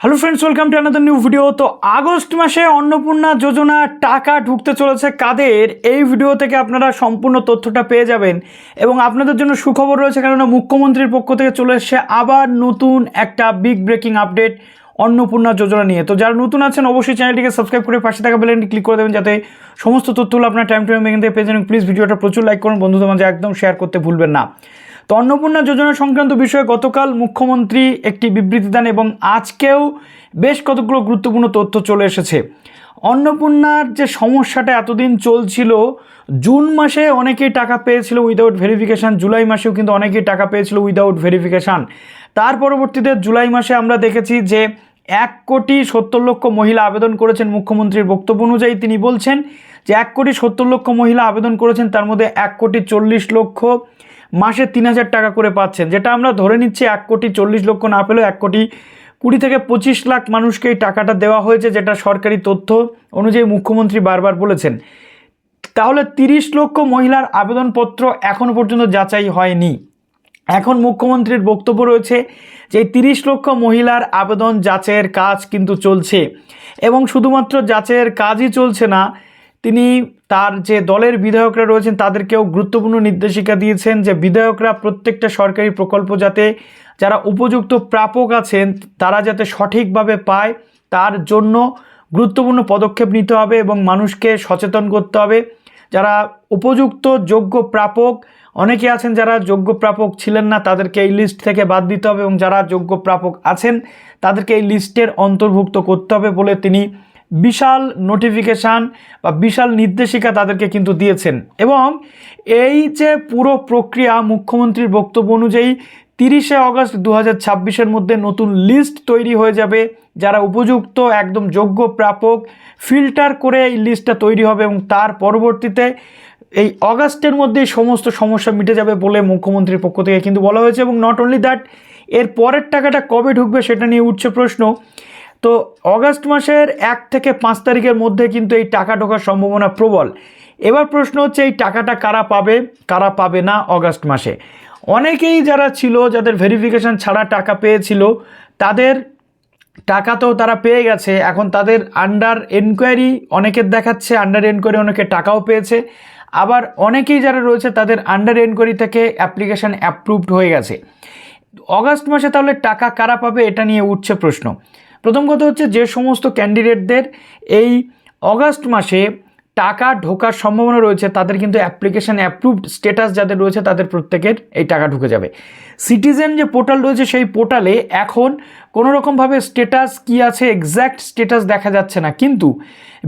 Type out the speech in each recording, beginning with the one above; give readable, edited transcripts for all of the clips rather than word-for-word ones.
Hello friends, welcome to another new video. তো August মাসে অন্নপূর্ণা যোজনা টাকা ঢুকতে চলেছে কাদের, এই ভিডিও থেকে আপনারা সম্পূর্ণ তথ্যটা পেয়ে যাবেন। এবং আপনাদের জন্য সুখবর রয়েছে, কেননা মুখ্যমন্ত্রীর পক্ষ থেকে চলে এসছে আবার নতুন একটা বিগ ব্রেকিং আপডেট অন্নপূর্ণা যোজনা নিয়ে। তো যারা নতুন আছেন অবশ্যই চ্যানেলটিকে সাবস্ক্রাইব করে পাশে থাকা বেল আইকনটি ক্লিক করে দেবেন, যাতে সমস্ত তথ্যগুলো আপনার টাইম এখান থেকে পেয়ে যান। প্লিজ ভিডিওটা প্রচুর লাইক করুন, বন্ধুদের মাঝে একদম শেয়ার করতে ভুলবেন না। তো অন্নপূর্ণা যোজনা সংক্রান্ত বিষয়ে গতকাল মুখ্যমন্ত্রী একটি বিবৃতি দেন এবং আজকেও বেশ কতগুলো গুরুত্বপূর্ণ তথ্য চলে এসেছে। অন্নপূর্ণার যে সমস্যাটা এতদিন চলছিল, জুন মাসে অনেকেই টাকা পেয়েছিল উইদাউট ভেরিফিকেশান, জুলাই মাসেও কিন্তু অনেকেই টাকা পেয়েছিল উইদাউট ভেরিফিকেশান। তার পরবর্তীতে জুলাই মাসে আমরা দেখেছি যে 1,70,00,000 মহিলা আবেদন করেছেন। মুখ্যমন্ত্রীর বক্তব্য অনুযায়ী তিনি বলছেন যে 1,70,00,000 মহিলা আবেদন করেছেন, তার মধ্যে 1,40,00,000 মাসে 3,000 টাকা করে পাচ্ছেন, যেটা আমরা ধরে নিচ্ছি 1,40,00,000 না পেলেও 1,20,00,000 থেকে 25 লাখ মানুষকে এই টাকাটা দেওয়া হয়েছে, যেটা সরকারি তথ্য অনুযায়ী মুখ্যমন্ত্রী বারবার বলেছেন। তাহলে 30 লক্ষ মহিলার আবেদনপত্র এখনও পর্যন্ত যাচাই হয়নি। এখন মুখ্যমন্ত্রীর বক্তব্য রয়েছে যে 30 লক্ষ মহিলার আবেদন যাচাইয়ের কাজ কিন্তু চলছে, এবং শুধুমাত্র যাচাইয়ের কাজই চলছে না, তিনি তার যে দলের বিধায়করা রয়েছেন তাদেরকেও গুরুত্বপূর্ণ নির্দেশিকা দিয়েছেন যে বিধায়করা প্রত্যেকটা সরকারি প্রকল্প যাতে যারা উপযুক্ত প্রাপক আছেন তারা যাতে সঠিকভাবে পায়, তার জন্য গুরুত্বপূর্ণ পদক্ষেপ নিতে হবে এবং মানুষকে সচেতন করতে হবে। যারা উপযুক্ত যোগ্য প্রাপক, অনেকে আছেন যারা যোগ্য প্রাপক ছিলেন না, তাদেরকে এই লিস্ট থেকে বাদ দিতে হবে, এবং যারা যোগ্য প্রাপক আছেন তাদেরকে এই লিস্টের অন্তর্ভুক্ত করতে হবে বলে তিনি বিশাল নোটিফিকেশান বা বিশাল নির্দেশিকা তাদেরকে কিন্তু দিয়েছেন। এবং এই যে পুরো প্রক্রিয়া, মুখ্যমন্ত্রীর বক্তব্য অনুযায়ী 30শে অগস্ট 2026-এর মধ্যে নতুন লিস্ট তৈরি হয়ে যাবে, যারা উপযুক্ত একদম যোগ্য প্রাপক ফিল্টার করে এই লিস্টটা তৈরি হবে, এবং তার পরবর্তীতে এই অগাস্টের মধ্যেই সমস্ত সমস্যা মিটে যাবে বলে মুখ্যমন্ত্রীর পক্ষ থেকে কিন্তু বলা হয়েছে। এবং নট অনলি দ্যাট, এর পরের টাকাটা কবে ঢুকবে সেটা নিয়ে উঠছে প্রশ্ন। তো অগাস্ট মাসের 1 থেকে 5 তারিখের মধ্যে কিন্তু এই টাকা ঢোকার সম্ভাবনা প্রবল। এবার প্রশ্ন হচ্ছে এই টাকাটা কারা পাবে, কারা পাবে না অগাস্ট মাসে। অনেকেই যারা ছিল, যাদের ভেরিফিকেশান ছাড়া টাকা পেয়েছিল, তাদের টাকা তো তারা পেয়ে গেছে, এখন তাদের আন্ডার এনকোয়ারি অনেকের দেখাচ্ছে, আন্ডার এনকোয়ারি অনেকে টাকাও পেয়েছে। আবার অনেকেই যারা রয়েছে তাদের আন্ডার এনকোয়ারি থেকে অ্যাপ্লিকেশান অ্যাপ্রুভড হয়ে গেছে। অগাস্ট মাসে তাহলে টাকা কারা পাবে, এটা নিয়ে উঠছে প্রশ্ন। প্রথম কথা হচ্ছে, যে সমস্ত ক্যান্ডিডেটদের এই অগাস্ট মাসে টাকা ঢোকার সম্ভাবনা রয়েছে তাদের কিন্তু অ্যাপ্লিকেশান অ্যাপ্রুভড স্ট্যাটাস যাদের রয়েছে তাদের প্রত্যেকের এই টাকা ঢুকে যাবে। সিটিজেন যে পোর্টাল রয়েছে সেই পোর্টালে এখন কোনো রকমভাবে স্ট্যাটাস কী আছে, এক্স্যাক্ট স্ট্যাটাস দেখা যাচ্ছে না, কিন্তু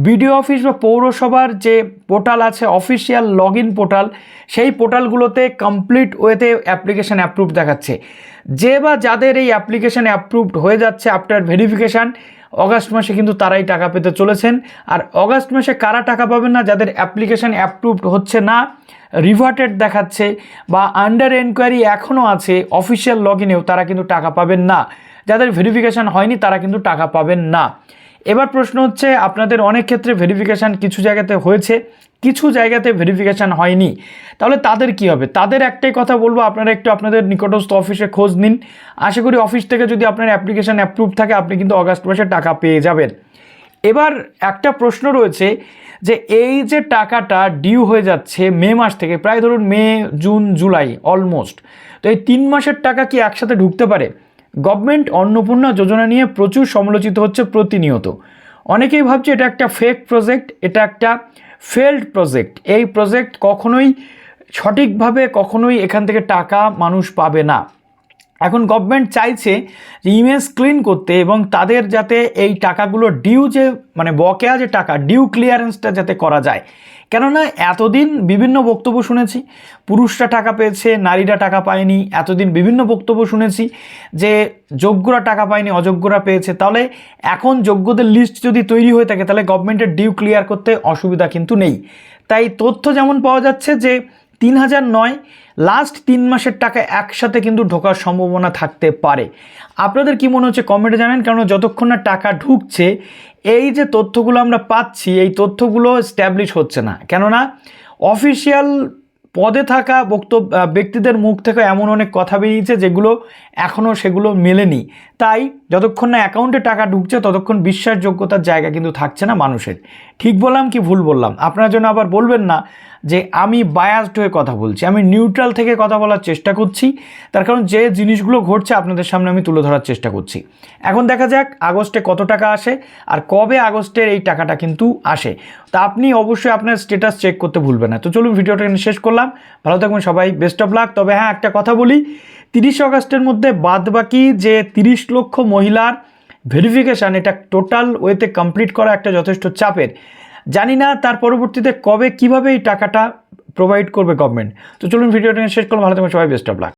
বিডিও অফিস বা পৌরসভার যে পোর্টাল আছে, অফিসিয়াল লগ ইন পোর্টাল, সেই পোর্টালগুলোতে কমপ্লিট ওয়েতে অ্যাপ্লিকেশান অ্যাপ্রুভড দেখাচ্ছে। যে বা যাদের এই অ্যাপ্লিকেশান অ্যাপ্রুভড হয়ে যাচ্ছে আফটার ভেরিফিকেশান, অগাস্ট মাসে কিন্তু তারাই টাকা পেতে চলেছেন। আর অগাস্ট মাসে কারা টাকা পাবেন না, যাদের অ্যাপ্লিকেশান অ্যাপ্রুভড হচ্ছে না, রিভার্টেড দেখাচ্ছে বা আন্ডার এনকোয়ারি এখনও আছে অফিসিয়াল লগ ইনেও, তারা কিন্তু টাকা পাবেন না। যাদের ভেরিফিকেশান হয়নি তারা কিন্তু টাকা পাবেন না। এবার প্রশ্ন হচ্ছে, আপনাদের অনেক ক্ষেত্রে ভেরিফিকেশান কিছু জায়গাতে হয়েছে, কিছু জায়গাতে ভেরিফিকেশান হয়নি, তাহলে তাদের কি হবে? তাদের একটাই কথা বলবো, আপনারা একটু আপনাদের নিকটস্থ অফিসে খোঁজ নিন। আশা করি অফিস থেকে যদি আপনার অ্যাপ্লিকেশান অ্যাপ্রুভ থাকে আপনি কিন্তু অগাস্ট মাসে টাকা পেয়ে যাবেন। এবার একটা প্রশ্ন রয়েছে যে এই যে টাকাটা ডিউ হয়ে যাচ্ছে মে মাস থেকে, প্রায় ধরুন মে, জুন, জুলাই অলমোস্ট, তো এই 3 মাসের টাকা কি একসাথে ঢুকতে পারে? গভর্নমেন্ট অন্নপূর্ণা যোজনা নিয়ে প্রচুর সমালোচিত হচ্ছে প্রতিনিয়ত। অনেকেই ভাবছে এটা একটা ফেক প্রজেক্ট, এটা একটা ফেল্ড প্রজেক্ট, এই প্রজেক্ট কখনোই সঠিকভাবে কখনোই এখান থেকে টাকা মানুষ পাবে না। এখন গভর্নমেন্ট চাইছে যে ইমেজ ক্লিন করতে এবং তাদের যাতে এই টাকাগুলো ডিউ, যে মানে বকেয়া যে টাকা, ডিউ ক্লিয়ারেন্সটা যাতে করা যায়। কেননা এতদিন বিভিন্ন বক্তব্য শুনেছি পুরুষরা টাকা পেয়েছে, নারীরা টাকা পায়নি, এতদিন বিভিন্ন বক্তব্য শুনেছি যে যোগ্যরা টাকা পায়নি, অযোগ্যরা পেয়েছে। তাহলে এখন যোগ্যদের লিস্ট যদি তৈরি হয়ে থাকে তাহলে গভর্নমেন্টের ডিউ ক্লিয়ার করতে অসুবিধা কিন্তু নেই। তাই তথ্য যেমন পাওয়া যাচ্ছে যে 3,000 নয়, লাস্ট 3 মাসের টাকা একসাথে কিন্তু ঢোকার সম্ভাবনা থাকতে পারে। আপনাদের কি মনে হচ্ছে কমেন্টে জানান, কারণ যতক্ষণ না টাকা ঢুকছে এই যে তথ্যগুলো আমরা পাচ্ছি এই তথ্যগুলো স্ট্যাবলিশ হচ্ছে না। কেননা অফিসিয়াল পদে থাকা ব্যক্তিদের মুখ থেকে এমন অনেক কথা বেরিয়েছে যেগুলো এখনও সেগুলো মেলেনি। তাই যতক্ষণ না অ্যাকাউন্টে টাকা ঢুকছে ততক্ষণ বিশ্বাসযোগ্যতার জায়গা কিন্তু থাকছে না মানুষের। ঠিক বললাম কি ভুল বললাম? আপনারা যেন আবার বলবেন না যে আমি বায়াসড হয়ে কথা বলছি। আমি নিউট্রাল থেকে কথা বলার চেষ্টা করছি, তার কারণ যে জিনিসগুলো ঘটছে আপনাদের সামনে আমি তুলে ধরার চেষ্টা করছি। এখন দেখা যাক আগস্টে কত টাকা আসে আর কবে আগস্টের এই টাকাটা কিন্তু আসে। তা আপনি অবশ্যই আপনার স্ট্যাটাস চেক করতে ভুলবেন না। তো চলুন ভিডিওটা এখানে শেষ করলাম। ভালো থাকবেন সবাই, বেস্ট অফ লাক। তবে হ্যাঁ, একটা কথা বলি, 30 আগস্টের মধ্যে বাদবাকি যে 30 লক্ষ মহিলার ভেরিফিকেশান, এটা টোটাল ওয়েতে কমপ্লিট করা একটা যথেষ্ট চাপের। জানি না তার পরবর্তীতে কবে কিভাবে এই টাকাটা প্রোভাইড করবে গভর্নমেন্ট। তো চলুন ভিডিওটা শেষ করলাম। ভালো থাকবেন সবাই, বেস্ট অফ লাক।